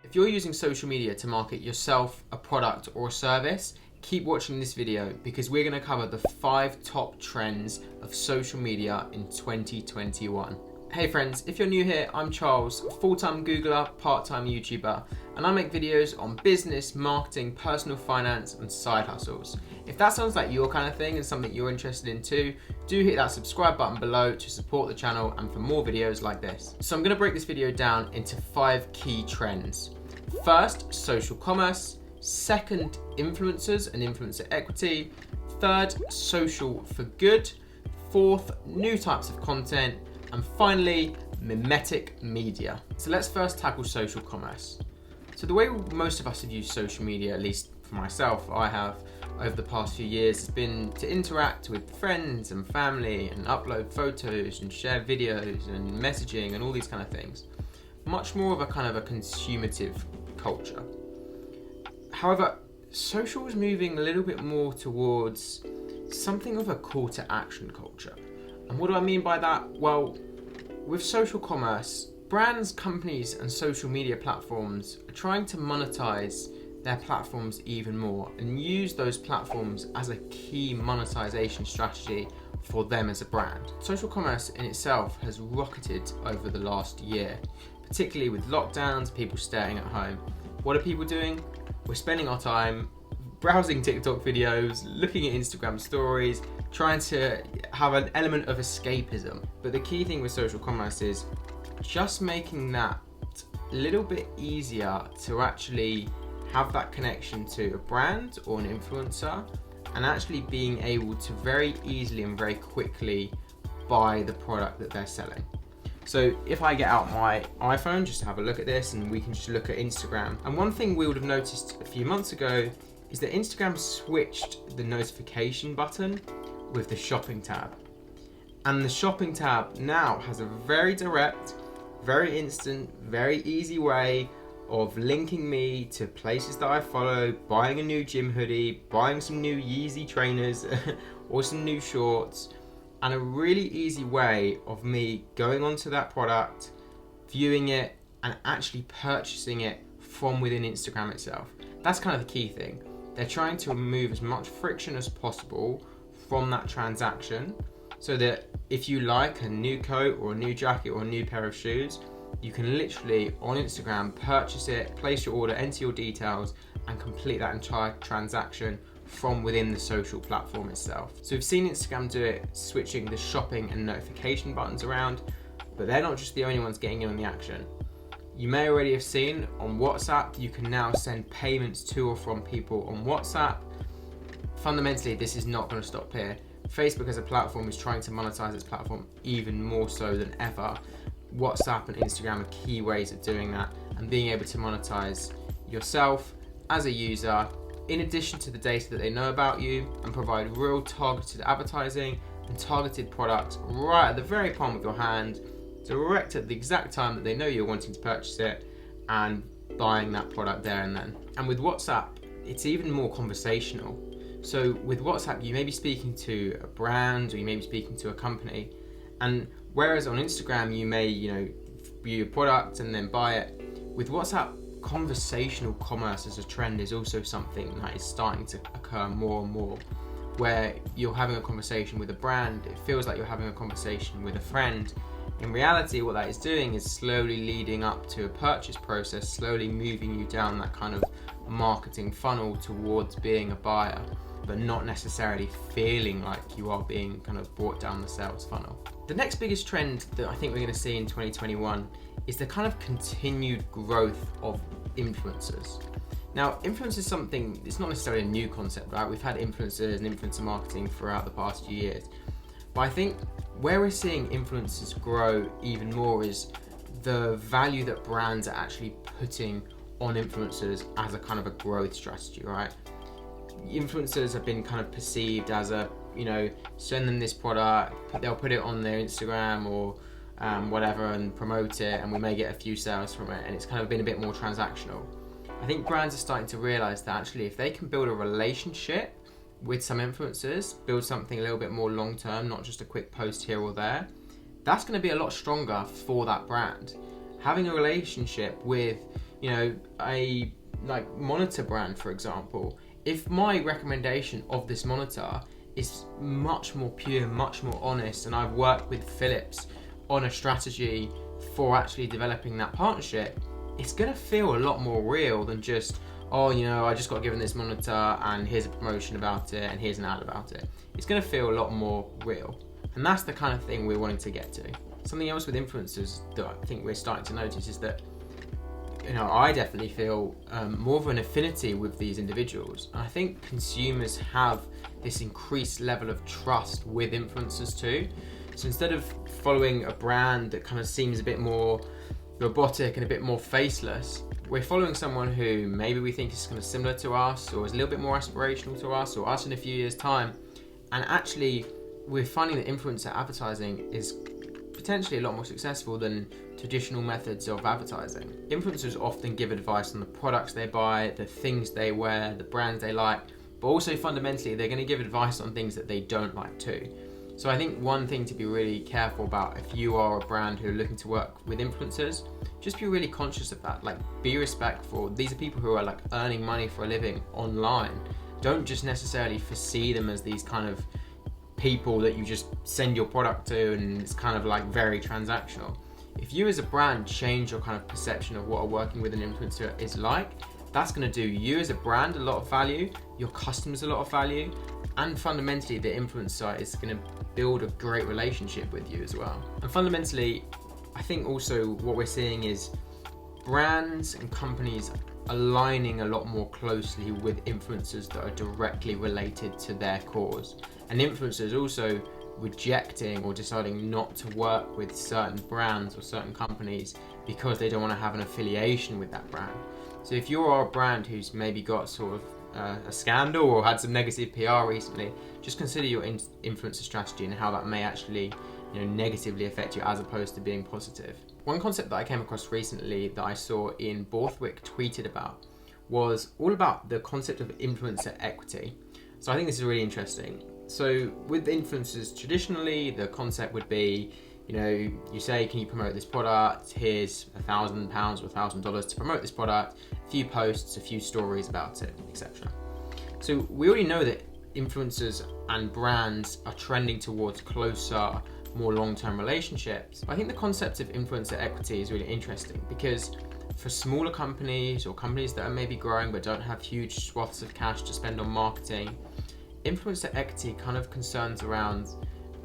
If you're using social media to market yourself, a product or a service, keep watching this video because we're going to cover the 5 top trends of social media in 2021. Hey friends, if you're new here, I'm Charles, full-time Googler, part-time YouTuber, and I make videos on business, marketing, personal finance, and side hustles. If that sounds like your kind of thing and something you're interested in too, do hit that subscribe button below to support the channel and for more videos like this. So I'm going to break this video down into 5 key trends. First, social commerce. Second, influencers and influencer equity. Third, social for good. Fourth, new types of content. And finally, Memetic Media. So let's first tackle social commerce. So the way most of us have used social media, at least for myself, I have over the past few years, has been to interact with friends and family and upload photos and share videos and messaging and all these kind of things. Much more of a kind of a consumative culture. However, social is moving a little bit more towards something of a call to action culture. And what do I mean by that? Well, with social commerce, brands, companies, and social media platforms are trying to monetize their platforms even more and use those platforms as a key monetization strategy for them as a brand. Social commerce in itself has rocketed over the last year, particularly with lockdowns, people staying at home. What are people doing? We're spending our time browsing TikTok videos, looking at Instagram stories, trying to have an element of escapism. But the key thing with social commerce is just making that a little bit easier to actually have that connection to a brand or an influencer and actually being able to very easily and very quickly buy the product that they're selling. So if I get out my iPhone just to have a look at this, and we can just look at Instagram. And one thing we would have noticed a few months ago is that Instagram switched the notification button with the shopping tab. And the shopping tab now has a very direct, very instant, very easy way of linking me to places that I follow, buying a new gym hoodie, buying some new Yeezy trainers or some new shorts, and a really easy way of me going onto that product, viewing it, and actually purchasing it from within Instagram itself. That's kind of the key thing. They're trying to remove as much friction as possible from that transaction so that if you like a new coat or a new jacket or a new pair of shoes, you can literally on Instagram purchase it, place your order, enter your details, and complete that entire transaction from within the social platform itself. So we've seen Instagram do it, switching the shopping and notification buttons around, but they're not just the only ones getting in on the action. You may already have seen on WhatsApp, you can now send payments to or from people on WhatsApp. Fundamentally, this is not going to stop here. Facebook as a platform is trying to monetize its platform even more so than ever. WhatsApp and Instagram are key ways of doing that and being able to monetize yourself as a user in addition to the data that they know about you, and provide real targeted advertising and targeted products right at the very palm of your hand, direct at the exact time that they know you're wanting to purchase it, and buying that product there and then. And with WhatsApp, it's even more conversational. So with WhatsApp, you may be speaking to a brand or you may be speaking to a company, and whereas on Instagram you may view a product and then buy it, with WhatsApp, conversational commerce as a trend is also something that is starting to occur more and more, where you're having a conversation with a brand, it feels like you're having a conversation with a friend. In reality, what that is doing is slowly leading up to a purchase process, slowly moving you down that kind of marketing funnel towards being a buyer, but not necessarily feeling like you are being kind of brought down the sales funnel. The next biggest trend that I think we're going to see in 2021 is the kind of continued growth of influencers. Now, influence is something, it's not necessarily a new concept, right? We've had influencers and influencer marketing throughout the past few years. But I think where we're seeing influencers grow even more is the value that brands are actually putting on influencers as a kind of a growth strategy, right? Influencers have been kind of perceived as a, send them this product, they'll put it on their Instagram or whatever and promote it, and we may get a few sales from it, and it's kind of been a bit more transactional. I think brands are starting to realize that actually if they can build a relationship with some influencers, build something a little bit more long term, not just a quick post here or there, that's going to be a lot stronger for that brand. Having a relationship with a monitor brand, for example, if my recommendation of this monitor is much more pure, much more honest, and I've worked with Philips on a strategy for actually developing that partnership, it's going to feel a lot more real than just, I just got given this monitor and here's a promotion about it and here's an ad about it. It's going to feel a lot more real. And that's the kind of thing we're wanting to get to. Something else with influencers that I think we're starting to notice is that, I definitely feel more of an affinity with these individuals. And I think consumers have this increased level of trust with influencers too. So instead of following a brand that kind of seems a bit more robotic and a bit more faceless, we're following someone who maybe we think is kind of similar to us, or is a little bit more aspirational to us, or us in a few years' time. And actually, we're finding that influencer advertising is potentially a lot more successful than traditional methods of advertising. Influencers often give advice on the products they buy, the things they wear, the brands they like, but also fundamentally they're going to give advice on things that they don't like too. So I think one thing to be really careful about if you are a brand who are looking to work with influencers, just be really conscious of that. Be respectful. These are people who are earning money for a living online. Don't just necessarily foresee them as these kind of people that you just send your product to and it's kind of very transactional. If you as a brand change your kind of perception of what working with an influencer is like, that's going to do you as a brand a lot of value, your customers a lot of value, and fundamentally the influencer is going to build a great relationship with you as well. And fundamentally, I think also what we're seeing is brands and companies aligning a lot more closely with influencers that are directly related to their cause. And influencers also rejecting or deciding not to work with certain brands or certain companies because they don't want to have an affiliation with that brand. So if you are a brand who's maybe got sort of a scandal or had some negative PR recently, just consider your influencer strategy and how that may actually negatively affect you as opposed to being positive. One concept that I came across recently that I saw Ian Borthwick tweeted about was all about the concept of influencer equity. So I think this is really interesting. So with influencers, traditionally the concept would be, you say, can you promote this product? Here's £1,000 or $1,000 to promote this product, a few posts, a few stories about it, etc. So we already know that influencers and brands are trending towards closer, more long-term relationships. But I think the concept of influencer equity is really interesting because for smaller companies or companies that are maybe growing but don't have huge swaths of cash to spend on marketing, influencer equity kind of concerns around,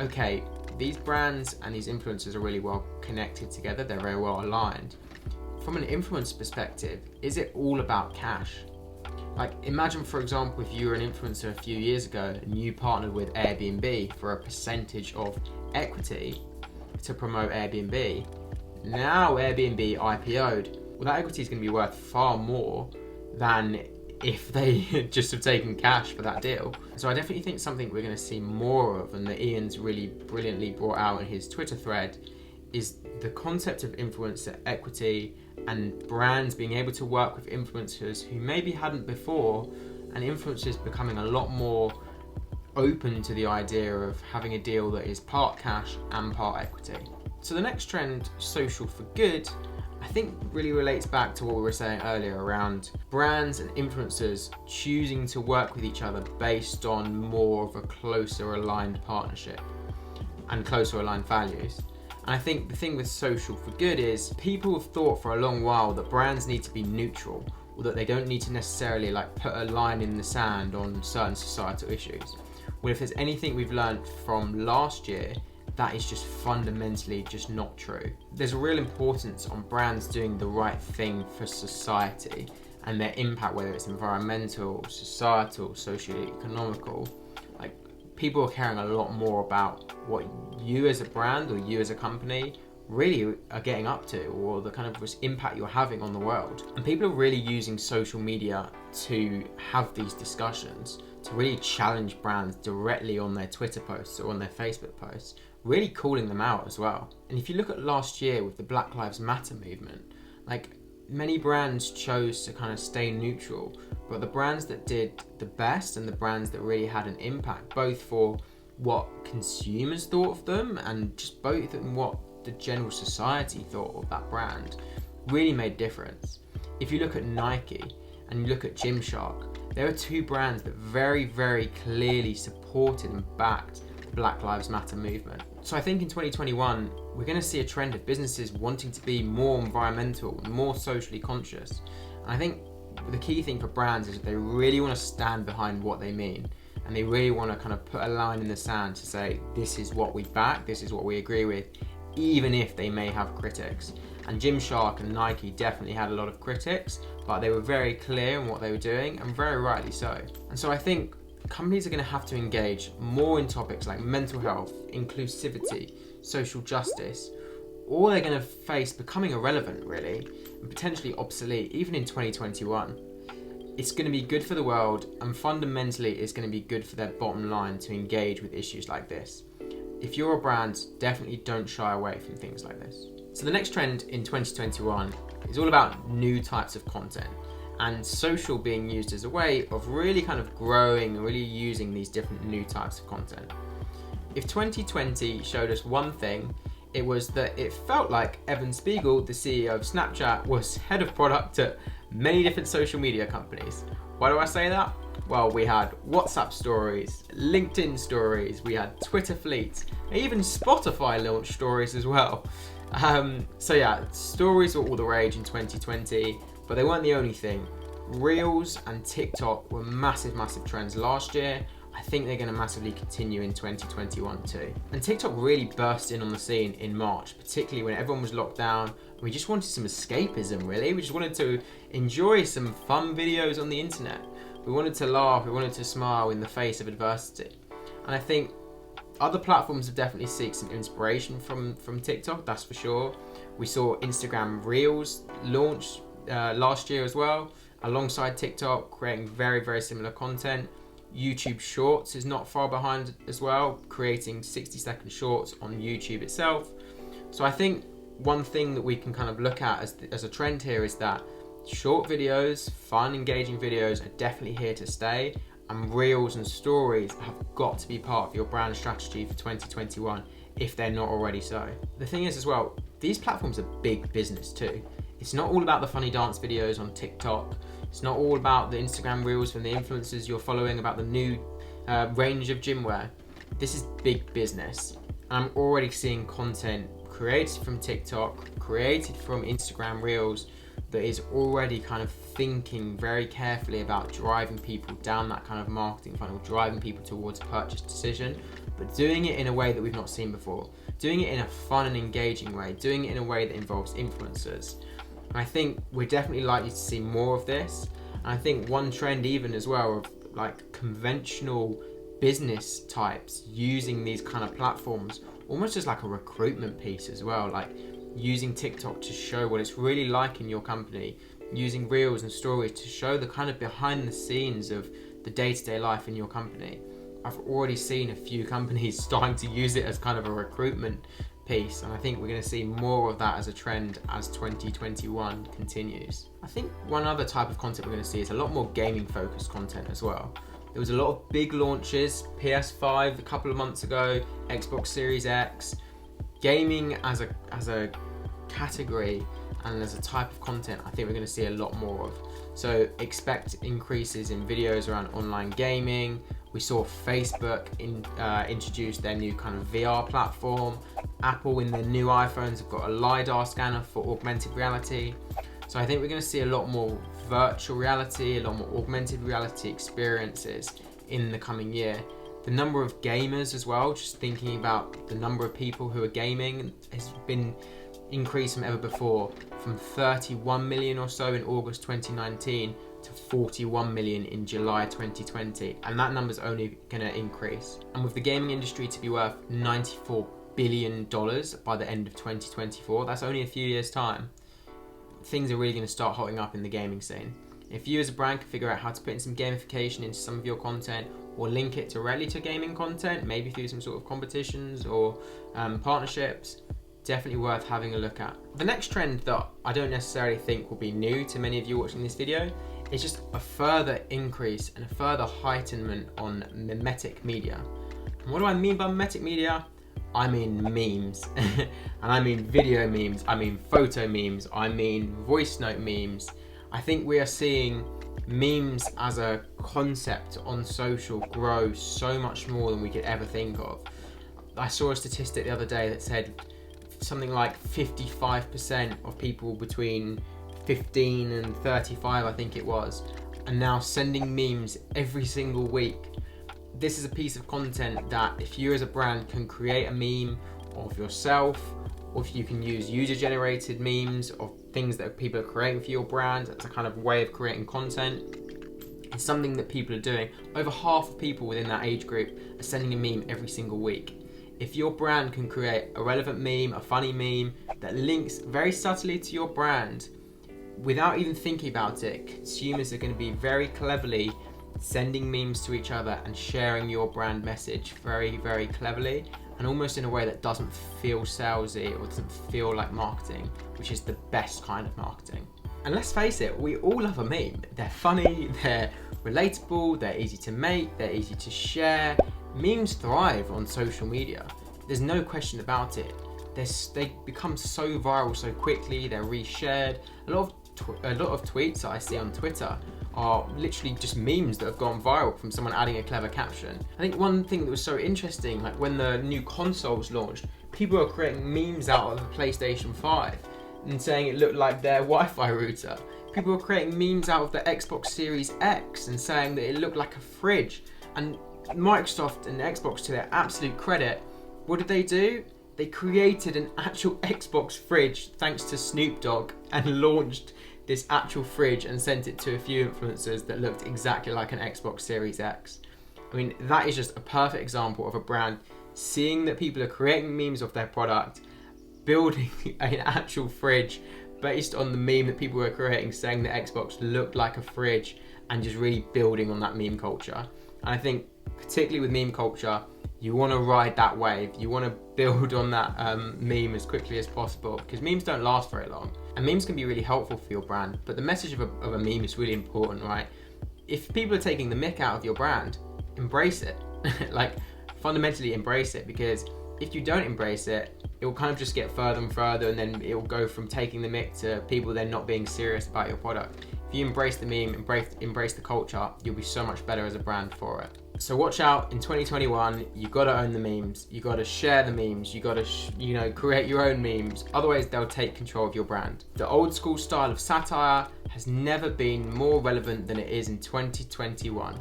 okay, these brands and these influencers are really well connected together, they're very well aligned. From an influencer perspective, is it all about cash? Imagine, for example, if you were an influencer a few years ago and you partnered with Airbnb for a percentage of equity to promote Airbnb. Now Airbnb IPO'd, well, that equity is going to be worth far more than if they just have taken cash for that deal. So I definitely think something we're going to see more of, and that Ian's really brilliantly brought out in his Twitter thread, is the concept of influencer equity and brands being able to work with influencers who maybe hadn't before, and influencers becoming a lot more open to the idea of having a deal that is part cash and part equity. So the next trend, social for good, I think really relates back to what we were saying earlier around brands and influencers choosing to work with each other based on more of a closer aligned partnership and closer aligned values. And I think the thing with social for good is people have thought for a long while that brands need to be neutral, or that they don't need to necessarily put a line in the sand on certain societal issues. Well, if there's anything we've learned from last year, that is just fundamentally just not true. There's a real importance on brands doing the right thing for society and their impact, whether it's environmental, societal, socio-economical. People are caring a lot more about what you as a brand or you as a company really are getting up to, or the kind of impact you're having on the world. And people are really using social media to have these discussions, to really challenge brands directly on their Twitter posts or on their Facebook posts, really calling them out as well. And if you look at last year with the Black Lives Matter movement, many brands chose to kind of stay neutral, but the brands that did the best and the brands that really had an impact, both for what consumers thought of them and just both in what the general society thought of that brand, really made a difference. if you look at Nike and you look at Gymshark, there are two brands that very, very clearly supported and backed the Black Lives Matter movement. So I think in 2021, we're going to see a trend of businesses wanting to be more environmental and more socially conscious. And I think the key thing for brands is that they really want to stand behind what they mean. And they really want to kind of put a line in the sand to say, this is what we back, this is what we agree with, even if they may have critics. And Gymshark and Nike definitely had a lot of critics, but they were very clear in what they were doing, and very rightly so. And so I think companies are going to have to engage more in topics like mental health, inclusivity, social justice, or they're going to face becoming irrelevant, really, and potentially obsolete, even in 2021. It's going to be good for the world, and fundamentally it's going to be good for their bottom line to engage with issues like this. If you're a brand, definitely don't shy away from things like this. So the next trend in 2021 is all about new types of content, and social being used as a way of really kind of growing and really using these different new types of content. If 2020 showed us one thing, it was that it felt like Evan Spiegel, the CEO of Snapchat, was head of product at many different social media companies. Why do I say that? Well, we had WhatsApp stories, LinkedIn stories, we had Twitter fleets, and even Spotify launched stories as well. So yeah, stories were all the rage in 2020, but they weren't the only thing. Reels and TikTok were massive trends last year. I think they're going to massively continue in 2021 too. And TikTok really burst in on the scene in March, particularly when everyone was locked down. We just wanted some escapism, really. We just wanted to enjoy some fun videos on the internet. We wanted to laugh, we wanted to smile in the face of adversity. And I think other platforms have definitely seeked some inspiration from TikTok, that's for sure. We saw Instagram Reels launch last year as well, alongside TikTok, creating very similar content. YouTube Shorts is not far behind as well, creating 60-second shorts on YouTube itself. So I think one thing that we can kind of look at as a trend here is that short videos, fun, engaging videos are definitely here to stay, and Reels and Stories have got to be part of your brand strategy for 2021 if they're not already so. The thing is as well, these platforms are big business too. It's not all about the funny dance videos on TikTok. It's not all about the Instagram Reels from the influencers you're following about the new range of gym wear. This is big business. And I'm already seeing content created from TikTok, created from Instagram Reels, that is already kind of thinking very carefully about driving people down that kind of marketing funnel, driving people towards a purchase decision, but doing it in a way that we've not seen before, doing it in a fun and engaging way, doing it in a way that involves influencers. And I think we're definitely likely to see more of this. And I think one trend even as well of like conventional business types using these kind of platforms almost as like a recruitment piece as well, like using TikTok to show what it's really like in your company, using Reels and Stories to show the kind of behind the scenes of the day-to-day life in your company. I've already seen a few companies starting to use it as kind of a recruitment piece, and I think we're going to see more of that as a trend as 2021 continues. I think one other type of content we're going to see is a lot more gaming focused content as well. There was a lot of big launches, PS5 a couple of months ago, Xbox Series X. Gaming as a category and as a type of content, I think we're going to see a lot more of. So expect increases in videos around online gaming. We saw Facebook introduce their new kind of VR platform. Apple in their new iPhones have got a LiDAR scanner for augmented reality. So I think we're going to see a lot more virtual reality, a lot more augmented reality experiences in the coming year. The number of gamers as well, just thinking about the number of people who are gaming, has been increased from ever before, from 31 million or so in August 2019 to 41 million in July 2020, and that number's only going to increase. And with the gaming industry to be worth $94 billion by the end of 2024, that's only a few years' time. Things are really going to start hotting up in the gaming scene. If you as a brand can figure out how to put in some gamification into some of your content, or link it directly to gaming content, maybe through some sort of competitions or partnerships, definitely worth having a look at. The next trend that I don't necessarily think will be new to many of you watching this video is just a further increase and a further heightenment on Memetic Media. And what do I mean by Memetic Media? I mean memes. And I mean video memes, I mean photo memes, I mean voice note memes, I think we are seeing memes as a concept on social grow so much more than we could ever think of. I saw a statistic the other day that said something like 55% of people between 15 and 35, I think it was, are now sending memes every single week. This is a piece of content that if you as a brand can create a meme of yourself, or if you can use user-generated memes of things that people are creating for your brand, that's a kind of way of creating content. It's something that people are doing. Over half of people within that age group are sending a meme every single week. If your brand can create a relevant meme, a funny meme that links very subtly to your brand, without even thinking about it, consumers are going to be very cleverly sending memes to each other and sharing your brand message very, very cleverly, and almost in a way that doesn't feel salesy or doesn't feel like marketing, which is the best kind of marketing. And let's face it, we all love a meme. They're funny, they're relatable, they're easy to make, they're easy to share. Memes thrive on social media. There's no question about it. They become so viral so quickly, they're reshared. A lot of tweets that I see on Twitter are literally just memes that have gone viral from someone adding a clever caption. I think one thing that was so interesting, like when the new consoles launched, people were creating memes out of the PlayStation 5 and saying it looked like their Wi-Fi router. People were creating memes out of the Xbox Series X and saying that it looked like a fridge. And Microsoft and Xbox, to their absolute credit, what did they do? They created an actual Xbox fridge thanks to Snoop Dogg and launched this actual fridge and sent it to a few influencers that looked exactly like an Xbox Series X. I mean, that is just a perfect example of a brand seeing that people are creating memes of their product, building an actual fridge based on the meme that people were creating, saying that Xbox looked like a fridge, and just really building on that meme culture. And I think particularly with meme culture, you want to ride that wave. You want to build on that meme as quickly as possible, because memes don't last very long. And memes can be really helpful for your brand, but the message of a meme is really important, right? If people are taking the mick out of your brand, embrace it. Like, fundamentally embrace it, because if you don't embrace it, it will kind of just get further and further, and then it will go from taking the mick to people then not being serious about your product. If you embrace the meme, embrace the culture, you'll be so much better as a brand for it. So watch out in 2021, you gotta own the memes, you gotta share the memes, you gotta create your own memes, otherwise they'll take control of your brand. The old school style of satire has never been more relevant than it is in 2021,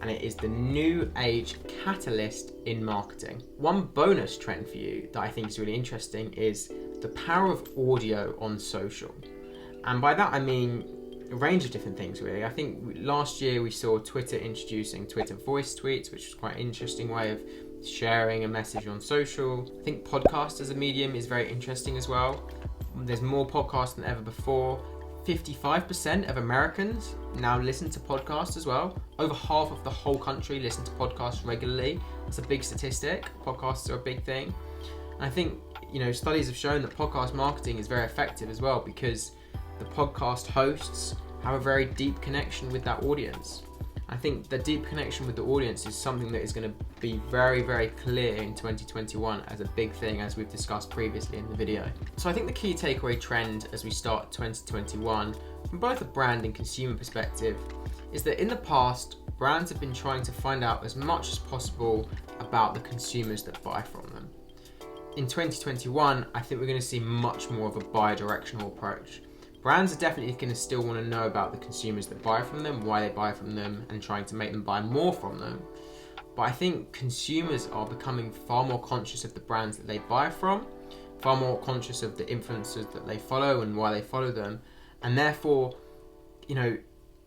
and it is the new age catalyst in marketing. One bonus trend for you that I think is really interesting is the power of audio on social. And by that I mean a range of different things, really. I think last year we saw Twitter introducing Twitter voice tweets, which was quite an interesting way of sharing a message on social. I think podcast as a medium is very interesting as well. There's more podcasts than ever before. 55% of Americans now listen to podcasts as well. Over half of the whole country listen to podcasts regularly. That's a big statistic. Podcasts are a big thing. And I think, studies have shown that podcast marketing is very effective as well, because the podcast hosts have a very deep connection with that audience. I think the deep connection with the audience is something that is going to be very, very clear in 2021 as a big thing, as we've discussed previously in the video. So I think the key takeaway trend as we start 2021, from both a brand and consumer perspective, is that in the past, brands have been trying to find out as much as possible about the consumers that buy from them. In 2021, I think we're going to see much more of a bi-directional approach. Brands are definitely going to still want to know about the consumers that buy from them, why they buy from them, and trying to make them buy more from them. But I think consumers are becoming far more conscious of the brands that they buy from, far more conscious of the influencers that they follow and why they follow them. And therefore,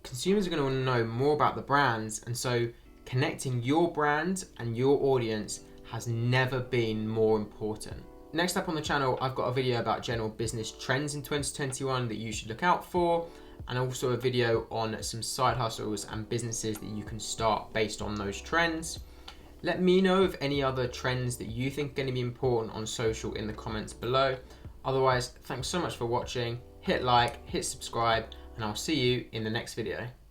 consumers are going to want to know more about the brands. And so connecting your brand and your audience has never been more important. Next up on the channel, I've got a video about general business trends in 2021 that you should look out for, and also a video on some side hustles and businesses that you can start based on those trends. Let me know of any other trends that you think are going to be important on social in the comments below. Otherwise, thanks so much for watching. Hit like, hit subscribe, and I'll see you in the next video.